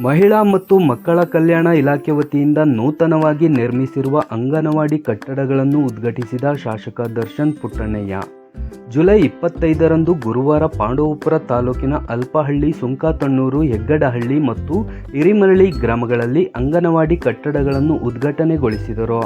ಮಹಿಳಾ ಮತ್ತು ಮಕ್ಕಳ ಕಲ್ಯಾಣ ಇಲಾಖೆ ವತಿಯಿಂದ ನೂತನವಾಗಿ ನಿರ್ಮಿಸಿರುವ ಅಂಗನವಾಡಿ ಕಟ್ಟಡಗಳನ್ನು ಉದ್ಘಾಟಿಸಿದ ಶಾಸಕ ದರ್ಶನ್ ಪುಟ್ಟಣ್ಣಯ್ಯ. ಜುಲೈ 25ರಂದು ಗುರುವಾರ ಪಾಂಡವಪುರ ತಾಲೂಕಿನ ಅಲ್ಪಹಳ್ಳಿ, ಸುಂಕತಣ್ಣೂರು, ಹೆಗ್ಗಡಹಳ್ಳಿ ಮತ್ತು ಹಿರಿಮರಳಿ ಗ್ರಾಮಗಳಲ್ಲಿ ಅಂಗನವಾಡಿ ಕಟ್ಟಡಗಳನ್ನು ಉದ್ಘಾಟನೆಗೊಳಿಸಿದರು.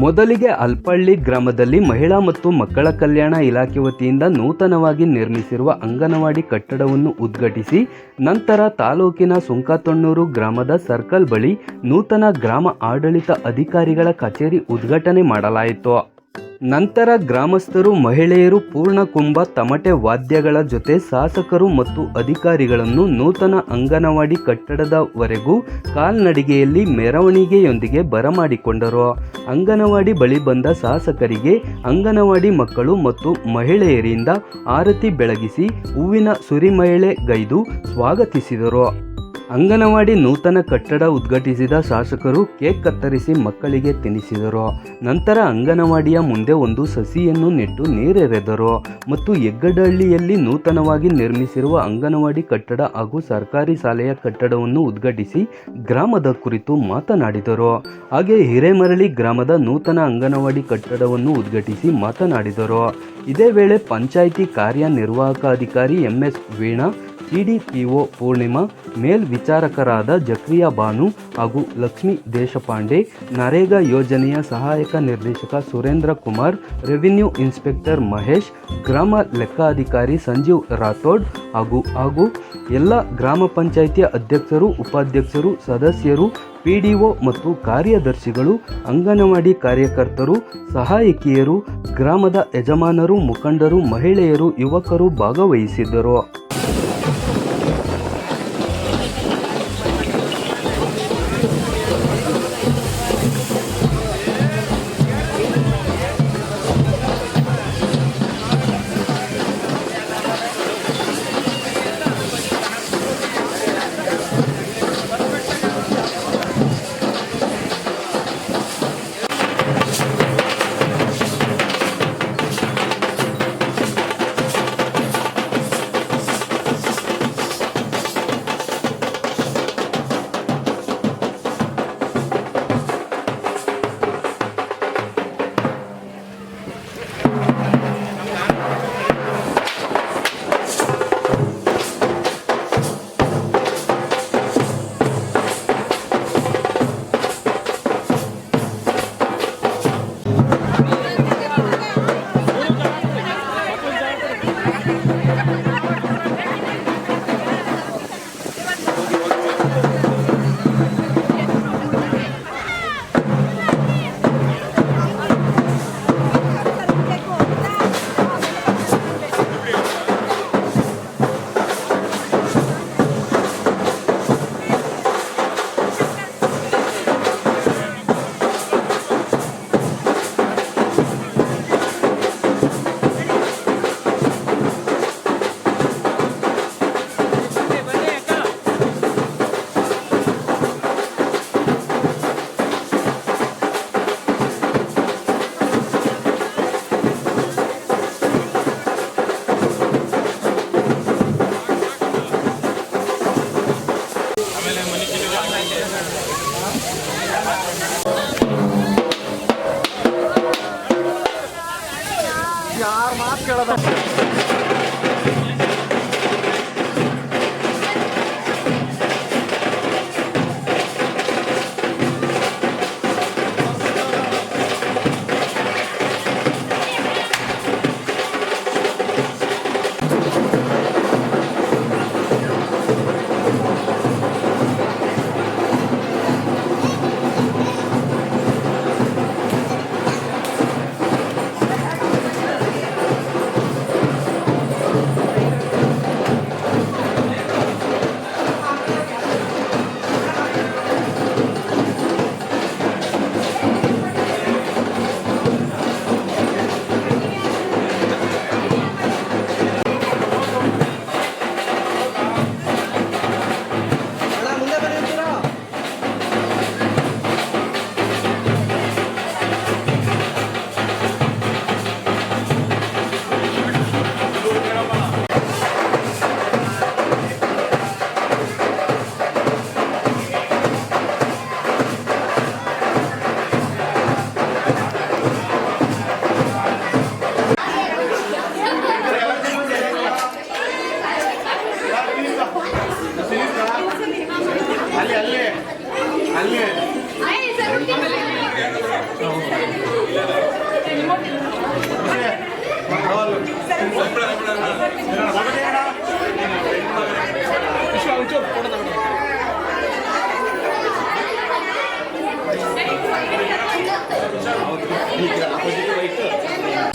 ಮೊದಲಿಗೆ ಅಲ್ಪಹಳ್ಳಿ ಗ್ರಾಮದಲ್ಲಿ ಮಹಿಳಾ ಮತ್ತು ಮಕ್ಕಳ ಕಲ್ಯಾಣ ಇಲಾಖೆ ವತಿಯಿಂದ ನೂತನವಾಗಿ ನಿರ್ಮಿಸಿರುವ ಅಂಗನವಾಡಿ ಕಟ್ಟಡವನ್ನು ಉದ್ಘಾಟಿಸಿ, ನಂತರ ತಾಲೂಕಿನ ಸುಂಕತಣ್ಣೂರು ಗ್ರಾಮದ ಸರ್ಕಲ್ ಬಳಿ ನೂತನ ಗ್ರಾಮ ಆಡಳಿತ ಅಧಿಕಾರಿಗಳ ಕಚೇರಿ ಉದ್ಘಾಟನೆ ಮಾಡಲಾಯಿತು. ನಂತರ ಗ್ರಾಮಸ್ಥರು, ಮಹಿಳೆಯರು ಪೂರ್ಣಕುಂಭ ತಮಟೆ ವಾದ್ಯಗಳ ಜೊತೆ ಶಾಸಕರು ಮತ್ತು ಅಧಿಕಾರಿಗಳನ್ನು ನೂತನ ಅಂಗನವಾಡಿ ಕಟ್ಟಡದವರೆಗೂ ಕಾಲ್ನಡಿಗೆಯಲ್ಲಿ ಮೆರವಣಿಗೆಯೊಂದಿಗೆ ಬರಮಾಡಿಕೊಂಡರು. ಅಂಗನವಾಡಿ ಬಳಿ ಬಂದ ಶಾಸಕರಿಗೆ ಅಂಗನವಾಡಿ ಮಕ್ಕಳು ಮತ್ತು ಮಹಿಳೆಯರಿಂದ ಆರತಿ ಬೆಳಗಿಸಿ ಹೂವಿನ ಸುರಿಮಳೆಗೈದು ಸ್ವಾಗತಿಸಿದರು. ಅಂಗನವಾಡಿ ನೂತನ ಕಟ್ಟಡ ಉದ್ಘಾಟಿಸಿದ ಶಾಸಕರು ಕೇಕ್ ಕತ್ತರಿಸಿ ಮಕ್ಕಳಿಗೆ ತಿನ್ನಿಸಿದರು. ನಂತರ ಅಂಗನವಾಡಿಯ ಮುಂದೆ ಒಂದು ಸಸಿಯನ್ನು ನೆಟ್ಟು ನೀರೆರೆದರು ಮತ್ತು ಹೆಗ್ಗಡಹಳ್ಳಿಯಲ್ಲಿ ನೂತನವಾಗಿ ನಿರ್ಮಿಸಿರುವ ಅಂಗನವಾಡಿ ಕಟ್ಟಡ ಹಾಗೂ ಸರ್ಕಾರಿ ಶಾಲೆಯ ಕಟ್ಟಡವನ್ನು ಉದ್ಘಾಟಿಸಿ ಗ್ರಾಮದ ಕುರಿತು ಮಾತನಾಡಿದರು. ಹಾಗೆ ಹಿರೇಮರಳಿ ಗ್ರಾಮದ ನೂತನ ಅಂಗನವಾಡಿ ಕಟ್ಟಡವನ್ನು ಉದ್ಘಾಟಿಸಿ ಮಾತನಾಡಿದರು. ಇದೇ ವೇಳೆ ಪಂಚಾಯಿತಿ ಕಾರ್ಯನಿರ್ವಾಹಕ ಅಧಿಕಾರಿ MS ವೀಣಾ, CDPO ಪೂರ್ಣಿಮಾ, ಮೇಲ್ವಿಚಾರಕರಾದ ಜಕ್ರಿಯಾ ಬಾನು ಹಾಗೂ ಲಕ್ಷ್ಮೀ ದೇಶಪಾಂಡೆ, ನರೇಗಾ ಯೋಜನೆಯ ಸಹಾಯಕ ನಿರ್ದೇಶಕ ಸುರೇಂದ್ರ ಕುಮಾರ್, ರೆವಿನ್ಯೂ ಇನ್ಸ್ಪೆಕ್ಟರ್ ಮಹೇಶ್, ಗ್ರಾಮ ಲೆಕ್ಕಾಧಿಕಾರಿ ಸಂಜೀವ್ ರಾಥೋಡ್ ಹಾಗೂ ಎಲ್ಲ ಗ್ರಾಮ ಪಂಚಾಯಿತಿಯ ಅಧ್ಯಕ್ಷರು, ಉಪಾಧ್ಯಕ್ಷರು, ಸದಸ್ಯರು, PDO ಮತ್ತು ಕಾರ್ಯದರ್ಶಿಗಳು, ಅಂಗನವಾಡಿ ಕಾರ್ಯಕರ್ತರು, ಸಹಾಯಕಿಯರು, ಗ್ರಾಮದ ಯಜಮಾನರು, ಮುಖಂಡರು, ಮಹಿಳೆಯರು, ಯುವಕರು ಭಾಗವಹಿಸಿದ್ದರು.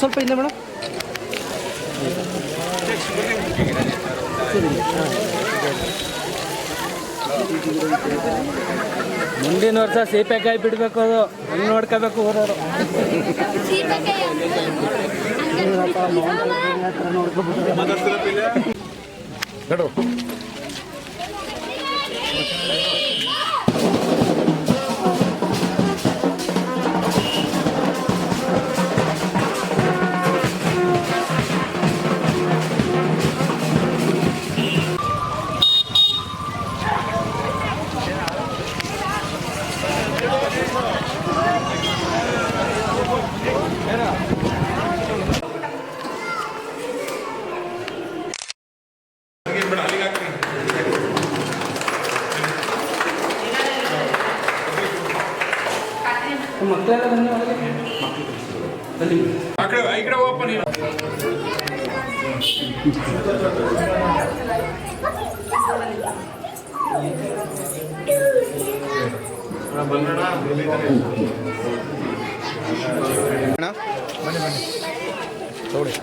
ಸ್ವಲ್ಪ ಹಿಂದೆ ಮೇಡಮ್. ಮುಂದಿನ ವರ್ಷ ಸೀಪೆಕಾಯಿ ಬಿಡಬೇಕು, ಅದು ಹಂಗೆ ನೋಡ್ಕೋಬೇಕು ಹೋದವರು. ಮಕ್ಕಳೆಲ್ಲ ಬನ್ನಿ ಒಳಗೆ. ಈ ಕಡೆ ಹೋಗಪ್ಪ ನೀನು. ನೋಡಿ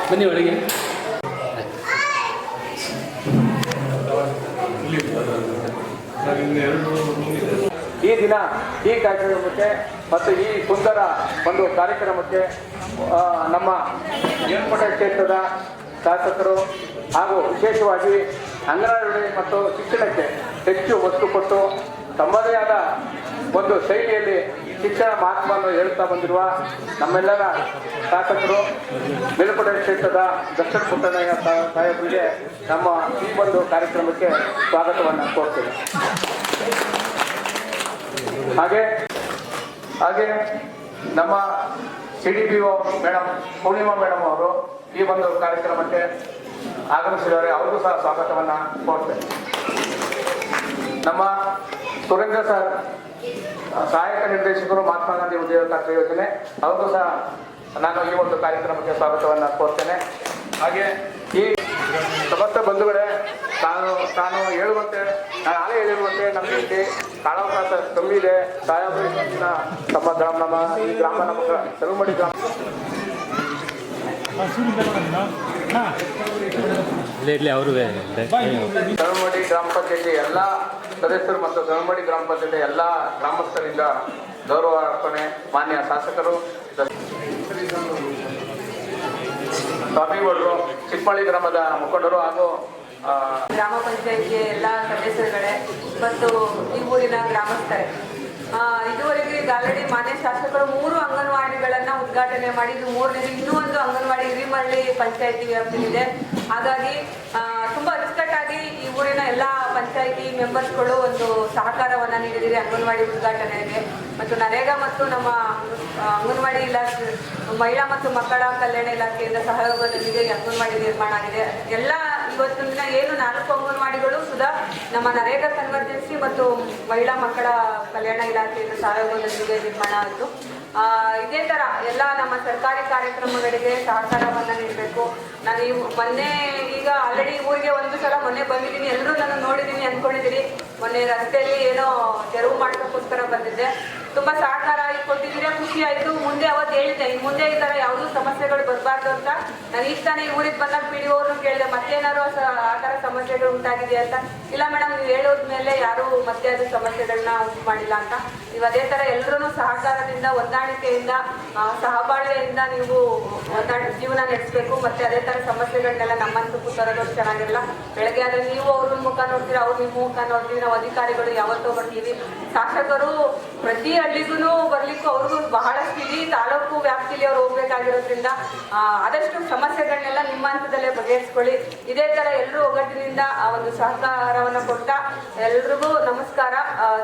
ಬನ್ನಿ ಒಳಗೆ. ಈ ದಿನ ಈ ಕಾರ್ಯಕ್ರಮಕ್ಕೆ ಮತ್ತು ಈ ಸುಂದರ ಒಂದು ಕಾರ್ಯಕ್ರಮಕ್ಕೆ ನಮ್ಮ ಜೇನುಕೋಟೆ ಕ್ಷೇತ್ರದ ಶಾಸಕರು ಹಾಗೂ ವಿಶೇಷವಾಗಿ ಅಂಗನವಾಡಿ ಮತ್ತು ಶಿಕ್ಷಣಕ್ಕೆ ಹೆಚ್ಚು ಒತ್ತು ಕೊಟ್ಟು ತಮ್ಮದೇ ಆದ ಒಂದು ಶೈಲಿಯಲ್ಲಿ ಶಿಕ್ಷಣ ಮಹತ್ವವನ್ನು ಹೇಳುತ್ತಾ ಬಂದಿರುವ ನಮ್ಮೆಲ್ಲರ ಶಾಸಕರು ಮೇಲುಕೋಟೆ ಕ್ಷೇತ್ರದ ದಕ್ಷಿಣ ಪುಟ್ಟಣ್ಣಯ್ಯ ಸಾಹೇಬರಿಗೆ ನಮ್ಮ ಈ ಒಂದು ಕಾರ್ಯಕ್ರಮಕ್ಕೆ ಸ್ವಾಗತವನ್ನು ಕೋರ್ತೇವೆ. ಹಾಗೆ ನಮ್ಮ CDPO ಮೇಡಮ್ ಪೂರ್ಣಿಮಾ ಮೇಡಮ್ ಅವರು ಈ ಒಂದು ಕಾರ್ಯಕ್ರಮಕ್ಕೆ ಆಗಮಿಸಿದ್ದಾರೆ. ಅವ್ರಿಗೂ ಸಹ ಸ್ವಾಗತವನ್ನು ಕೋರ್ತೇವೆ. ನಮ್ಮ ಸುರೇಂದ್ರ ಸರ್ ಸಹಾಯಕ ನಿರ್ದೇಶಕರು ಮಹಾತ್ಮ ಗಾಂಧಿ ಉದ್ಯೋಗ ಖಾತ್ರಿ ಯೋಜನೆ, ಅವ್ರಿಗೂ ಸಹ ನಾನು ಈ ಒಂದು ಕಾರ್ಯಕ್ರಮಕ್ಕೆ ಸ್ವಾಗತವನ್ನು ಕೋರ್ತೇನೆ. ಹಾಗೆ ಈ ಸಮಸ್ತ ಬಂಧುಗಳೇ, ನಾನು ಹೇಳುವಂತೆ ನಾನು ನಾಳೆ ಹೇಳಿರುವಂತೆ ನಮಗೆ ಇಲ್ಲಿ ಕಾಲಾವಕಾಶ ಕಮ್ಮಿ ಇದೆ. ಸಾಹೇಬರಿನ ನಮ್ಮ ಈ ಗ್ರಾಮ ನಮ್ಮ ತಲುಮಡಿ ಗ್ರಾಮ ತಲುಮಡಿ ಗ್ರಾಮ ಪಂಚಾಯತಿ ಎಲ್ಲ ಸದಸ್ಯರು ಮತ್ತು ತಲುಮಡಿ ಗ್ರಾಮ ಪಂಚಾಯತಿ ಎಲ್ಲ ಗ್ರಾಮಸ್ಥರಿಂದ ಗೌರವ ಅರ್ಪಣೆ ಮಾನ್ಯ ಶಾಸಕರು ಸ್ವಾಮಿಗೌಡರು, ಚಿಕ್ಕಮಳ್ಳಿ ಗ್ರಾಮದ ಮುಖಂಡರು ಹಾಗೂ ಗ್ರಾಮ ಪಂಚಾಯತಿಯ ಎಲ್ಲ ಸದಸ್ಯರುಗಳೇ ಮತ್ತು ಈ ಊರಿನ ಗ್ರಾಮಸ್ಥರೇ, ಇದುವರೆಗೂ ಈಗ ಆಲ್ರೆಡಿ ಮಾನ್ಯ ಶಾಸಕರು 3 ಅಂಗನವಾಡಿಗಳನ್ನ ಉದ್ಘಾಟನೆ ಮಾಡಿ ಇದು 3ನೇದು. ಇನ್ನೂ ಒಂದು ಅಂಗನವಾಡಿ ಹಿರಿಮಳ್ಳಿ ಪಂಚಾಯತಿ ವ್ಯಾಪ್ತಿಯಿದೆ. ಹಾಗಾಗಿ ತುಂಬಾ ಅಚ್ಚುಕಟ್ಟಾಗಿ ಈ ಊರಿನ ಎಲ್ಲ ಪಂಚಾಯತಿ ಮೆಂಬರ್ಸ್ಗಳು ಒಂದು ಸಹಕಾರವನ್ನ ನೀಡಿದ್ದೀರಿ ಅಂಗನವಾಡಿ ಉದ್ಘಾಟನೆಗೆ. ಮತ್ತು ನರೇಗಾ ಮತ್ತು ನಮ್ಮ ಅಂಗನವಾಡಿ ಇಲಾಖೆ ಮಹಿಳಾ ಮತ್ತು ಮಕ್ಕಳ ಕಲ್ಯಾಣ ಇಲಾಖೆಯಿಂದ ಸಹಯೋಗದೊಂದಿಗೆ ಅಂಗನವಾಡಿ ನಿರ್ಮಾಣ ಆಗಿದೆ. ಎಲ್ಲ ಇವತ್ತಿನ ದಿನ ಏನು 4 ಅಂಗನವಾಡಿಗಳು ಸುಧಾ ನಮ್ಮ ನರೇಗಾ ಕನ್ವರ್ಜೆನ್ಸಿ ಮತ್ತು ಮಹಿಳಾ ಮಕ್ಕಳ ಕಲ್ಯಾಣ ಇಲಾಖೆಯಿಂದ ಸಹಯೋಗದೊಂದಿಗೆ ನಿರ್ಮಾಣ ಆಯಿತು. ಇದೇ ತರ ಎಲ್ಲ ನಮ್ಮ ಸರ್ಕಾರಿ ಕಾರ್ಯಕ್ರಮಗಳಿಗೆ ಸಹಕಾರವನ್ನ ನೀಡಬೇಕು. ನಾನು ಮೊನ್ನೆ ಈಗ ಆಲ್ರೆಡಿ ಊರಿಗೆ ಒಂದು ಸಲ ಮೊನ್ನೆ ಬಂದಿದ್ದೀನಿ, ಎಲ್ಲರೂ ನಾನು ನೋಡಿದ್ದೀನಿ ಅನ್ಕೊಂಡಿದ್ದೀನಿ. ಮೊನ್ನೆ ರಸ್ತೆಯಲ್ಲಿ ಏನೋ ತೆರವು ಮಾಡೋಕ್ಕೋಸ್ಕರ ಬಂದಿದ್ದೆ. ತುಂಬಾ ಸಹಕಾರ ಕೊಟ್ಟಿದ್ದೀರಾ, ಖುಷಿ ಆಯ್ತು. ಮುಂದೆ ಅವತ್ತು ಹೇಳಿದ್ದೆ, ಈ ಮುಂದೆ ಈ ತರ ಯಾವುದೂ ಸಮಸ್ಯೆಗಳು ಬರಬಾರ್ದು ಅಂತ. ನಾನು ಈಗ ತಾನೇ ಊರಿಗೆ ಬಂದಾಗ PDO ಅವ್ರನ್ನು ಕೇಳಿದೆ, ಮತ್ತೇನಾದ್ರು ಆ ತರ ಸಮಸ್ಯೆಗಳು ಉಂಟಾಗಿದೆ ಅಂತ. ಇಲ್ಲ ಮೇಡಮ್ ನೀವು ಹೇಳೋದ್ಮೇಲೆ ಯಾರು ಮತ್ತೆ ಅದು ಸಮಸ್ಯೆಗಳನ್ನ ಉಂಟು ಮಾಡಿಲ್ಲ ಅಂತ. ನೀವು ಅದೇ ಥರ ಎಲ್ಲರೂ ಸಹಕಾರದಿಂದ ಹೊಂದಾಣಿಕೆಯಿಂದ ಸಹಬಾಳ್ವೆಯಿಂದ ನೀವು ಜೀವನ ನಡೆಸಬೇಕು. ಮತ್ತೆ ಅದೇ ಥರ ಸಮಸ್ಯೆಗಳನ್ನೆಲ್ಲ ನಮ್ಮಂತೂ ತರೋದು ಚೆನ್ನಾಗಿರಲ್ಲ. ಬೆಳಗ್ಗೆ ಆದರೆ ನೀವು ಅವ್ರ ಮುಖ ನೋಡ್ತೀರಾ, ಅವ್ರು ನಿಮ್ಮ ಮುಖ ನೋಡ್ತೀವಿ. ನಾವು ಅಧಿಕಾರಿಗಳು ಯಾವತ್ತೋ ಬರ್ತೀವಿ. ಶಾಸಕರು ಪ್ರತಿ ಹಳ್ಳಿಗೂ ಬರ್ಲಿಕ್ಕೂ ಅವ್ರಿಗೂ ಬಹಳಷ್ಟು ಇಡೀ ತಾಲೂಕು ವ್ಯಾಪ್ತಿಯಲ್ಲಿ ಅವ್ರು ಹೋಗ್ಬೇಕಾಗಿರೋದ್ರಿಂದ ಆದಷ್ಟು ಸಮಸ್ಯೆಗಳನ್ನೆಲ್ಲ ನಿಮ್ಮ ಹಂತದಲ್ಲೇ ಬಗೆಹರಿಸ್ಕೊಳ್ಳಿ. ಇದೇ ಥರ ಎಲ್ಲರೂ ಒಗ್ಗಟ್ಟಿನಿಂದ ಒಂದು ಸಹಕಾರವನ್ನು ಕೊಟ್ಟ ಎಲ್ರಿಗೂ ನಮಸ್ಕಾರ.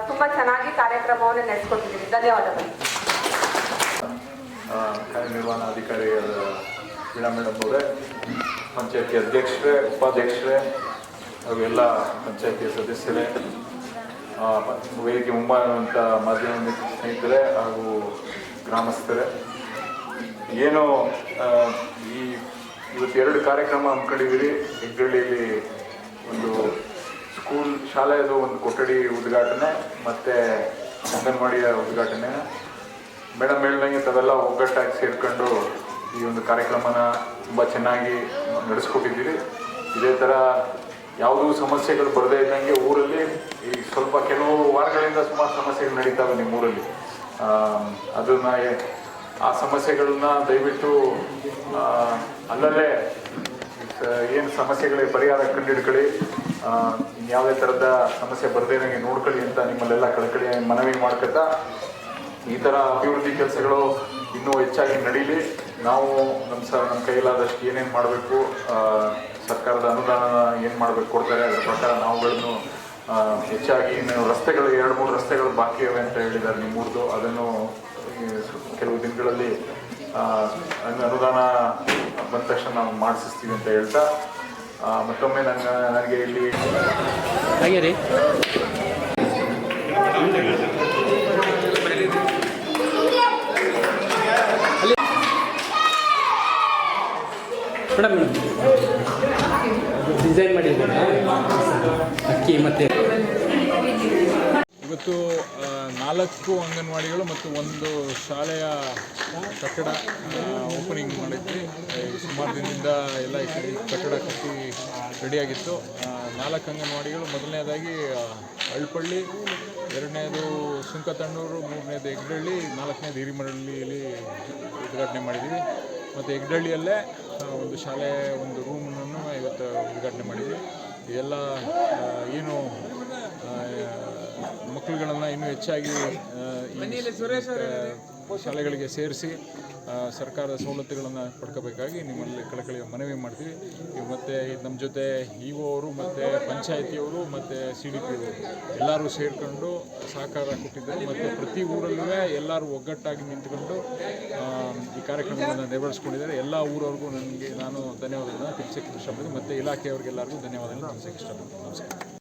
ತುಂಬ ಚೆನ್ನಾಗಿ ಕಾರ್ಯಕ್ರಮವನ್ನು ನಡೆಸ್ಕೊಟ್ಟಿದ್ದೀವಿ. ಧನ್ಯವಾದಗಳು. ಕಾರ್ಯನಿರ್ವಹಣಾಧಿಕಾರಿಯಾದ ವೀಣಾ ಮೇಡಮ್ ಅವರೇ, ಪಂಚಾಯತಿ ಅಧ್ಯಕ್ಷರೇ, ಉಪಾಧ್ಯಕ್ಷರೇ ಹಾಗೂ ಎಲ್ಲ ಪಂಚಾಯತಿಯ ಸದಸ್ಯರೇ, ವೇದಿಕೆ ಮುಂಭಾಗವಂಥ ಮಾಧ್ಯಮ ಸ್ನೇಹಿತರೆ ಹಾಗೂ ಗ್ರಾಮಸ್ಥರೇ, ಏನು ಇವತ್ತು 2 ಕಾರ್ಯಕ್ರಮ ಹಮ್ಮಿಕೊಂಡಿದ್ದೀರಿ. ಹೆಗ್ಗಳ್ಳಿಯಲ್ಲಿ ಒಂದು ಶಾಲೆಯದು ಒಂದು ಕೊಠಡಿ ಉದ್ಘಾಟನೆ ಮತ್ತು ಅಂಗನವಾಡಿಯ ಉದ್ಘಾಟನೆ. ಮೇಡಮ್ ಹೇಳ್ದಂಗೆ ತಾವೆಲ್ಲ ಒಗ್ಗಟ್ಟಾಗಿ ಸೇರ್ಕೊಂಡು ಈ ಒಂದು ಕಾರ್ಯಕ್ರಮನ ತುಂಬ ಚೆನ್ನಾಗಿ ನಡೆಸ್ಕೊಟ್ಟಿದ್ದೀರಿ. ಇದೇ ಥರ ಯಾವುದೂ ಸಮಸ್ಯೆಗಳು ಬರದೇ ಇದ್ದಂಗೆ ಊರಲ್ಲಿ ಈ ಸ್ವಲ್ಪ ಕೆಲವು ವಾರಗಳಿಂದ ಸುಮಾರು ಸಮಸ್ಯೆಗಳು ನಡೀತಾವೆ ನಿಮ್ಮ ಊರಲ್ಲಿ. ಅದನ್ನು ಆ ಸಮಸ್ಯೆಗಳನ್ನ ದಯವಿಟ್ಟು ಅಲ್ಲಲ್ಲೇ ಏನು ಸಮಸ್ಯೆಗಳಿಗೆ ಪರಿಹಾರ ಕಂಡುಹಿಡ್ಕೊಳ್ಳಿ. ಇನ್ಯಾವುದೇ ಥರದ ಸಮಸ್ಯೆ ಬರದೇ ಇರೋಂಗೆ ನೋಡ್ಕೊಳ್ಳಿ ಅಂತ ನಿಮ್ಮಲ್ಲೆಲ್ಲ ಕಳಕಳಿ ಮನವಿ ಮಾಡ್ಕೊತಾ, ಈ ಥರ ಅಭಿವೃದ್ಧಿ ಕೆಲಸಗಳು ಇನ್ನೂ ಹೆಚ್ಚಾಗಿ ನಡೀಲಿ. ನಾವು ನಮ್ಮ ಕೈಲಾದಷ್ಟು ಏನೇನು ಮಾಡಬೇಕು, ಸರ್ಕಾರದ ಅನುದಾನ ಏನು ಮಾಡಬೇಕು ಕೊಡ್ತಾರೆ, ಅದರ ಪ್ರಕಾರ ನಾವುಗಳನ್ನು ಹೆಚ್ಚಾಗಿ ಇನ್ನು ರಸ್ತೆಗಳು 2-3 ರಸ್ತೆಗಳು ಬಾಕಿ ಇವೆ ಅಂತ ಹೇಳಿದ್ದಾರೆ ನಿಮ್ಮೂರ್ದು. ಅದನ್ನು ಕೆಲವು ದಿನಗಳಲ್ಲಿ ಅನುದಾನ ಬಂದ ತಕ್ಷಣ ನಾವು ಮಾಡಿಸ್ತೀವಿ ಅಂತ ಹೇಳ್ತಾ, ಮತ್ತೊಮ್ಮೆ ನನಗೆ ಇಲ್ಲಿ ಹಾಗೆ ರೀ ಮೇಡಮ್ ಡಿಸೈನ್ ಮಾಡಿದ್ದೀರಾ ಅಕ್ಕಿ ಮತ್ತು ಇವತ್ತು 4 ಅಂಗನವಾಡಿಗಳು ಮತ್ತು 1 ಶಾಲೆಯ ಕಟ್ಟಡ ಓಪನಿಂಗ್ ಮಾಡಿದ್ವಿ. ಸುಮಾರು ದಿನದಿಂದ ಎಲ್ಲ ಈ ಕಟ್ಟಡ ಕಟ್ಟಿ ರೆಡಿಯಾಗಿತ್ತು. 4 ಅಂಗನವಾಡಿಗಳು, ಮೊದಲನೇದಾಗಿ ಅಳ್ಪಳ್ಳಿ, 2ನೇದು ಸುಂಕತಣ್ಣೂರು, 3ನೇದು ಹೆಗ್ಡಳ್ಳಿ, 4ನೇದು ಹಿರಿಮರಳ್ಳಿಯಲ್ಲಿ ಉದ್ಘಾಟನೆ ಮಾಡಿದ್ದೀವಿ. ಮತ್ತು ಹೆಗ್ಡಳ್ಳಿಯಲ್ಲೇ ಒಂದು ಶಾಲೆ, ಒಂದು ರೂಮನ್ನು ಇವತ್ತು ಉದ್ಘಾಟನೆ ಮಾಡಿದ್ವಿ. ಎಲ್ಲ ಏನು ಮಕ್ಕಳುಗಳನ್ನು ಇನ್ನೂ ಹೆಚ್ಚಾಗಿ ಶಾಲೆಗಳಿಗೆ ಸೇರಿಸಿ ಸರ್ಕಾರದ ಸವಲತ್ತುಗಳನ್ನು ಪಡ್ಕೋಬೇಕಾಗಿ ನಿಮ್ಮಲ್ಲಿ ಕಳಕಳಿಯ ಮನವಿ ಮಾಡ್ತೀವಿ. ಮತ್ತು ನಮ್ಮ ಜೊತೆ ಇಒ ಅವರು ಮತ್ತು ಪಂಚಾಯತಿಯವರು ಮತ್ತು CDP ಅವರು ಎಲ್ಲರೂ ಸೇರಿಕೊಂಡು ಸಹಕಾರ ಕೊಟ್ಟಿದ್ದಾರೆ. ಮತ್ತು ಪ್ರತಿ ಊರಲ್ಲೂ ಎಲ್ಲರೂ ಒಗ್ಗಟ್ಟಾಗಿ ನಿಂತುಕೊಂಡು ಈ ಕಾರ್ಯಕ್ರಮಗಳನ್ನು ನೆರವೇರಿಸ್ಕೊಂಡಿದ್ದಾರೆ. ಎಲ್ಲ ಊರವ್ರಿಗೂ ನಾನು ಧನ್ಯವಾದಗಳನ್ನು ತಿಳಿಸೋಕ್ಕೆ ಇಷ್ಟಪಡ್ತೀನಿ. ಮತ್ತು ಇಲಾಖೆಯವ್ರಿಗೆಲ್ಲರಿಗೂ ಧನ್ಯವಾದಗಳನ್ನು ತಿಳಿಸೋಕ್ಕೆ ಇಷ್ಟಪಡ್ತೀನಿ. ನಮಸ್ಕಾರ.